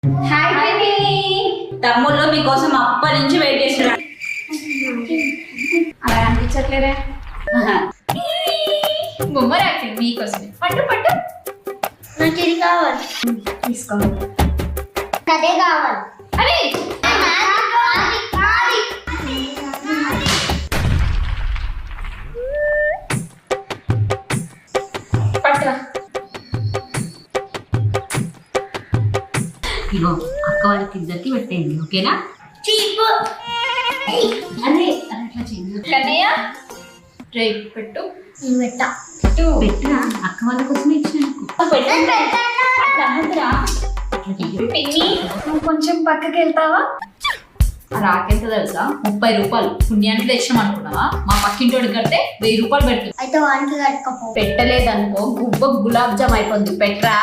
Hi baby. తమ్ముళ్ళు మీకోసం అప్పటి నుంచి వెయిట్ చేస్తున్నారు. అలా అనిపించట్లేదే. బొమ్మరు యాక్టింగ్ మీకోసమే. పట్టు పట్టు. నాకు ఇది కావాలి. తీసుకో. అదే కావాలి. అరే పట్టురా. ఇగో అక్క వాళ్ళకి ఇద్దరికి పెట్టేయండి, ఓకేనా? చీపు. అదే అట్లా చేయండి. కన్నయ్య రే పెట్టు. పెట్ట. పెట్టురా, అక్క వాళ్ళ కోసమే ఇచ్చిన పిన్ని నువ్వు కొంచెం పక్కకి వెళ్తావా? రాకెంత తెలుసా? 30 రూపాయలు పుణ్యానికి తెచ్చినాం అనుకున్నావా? మా పక్కింటోడికి కడితే 1000 రూపాయలు పెడుతుంది. అయితే వానికి కట్టుకోపో. పెట్టలేదనుకో గుబ్బ గులాబ్ జామ్ అయిపోద్ది. పెట్టరా.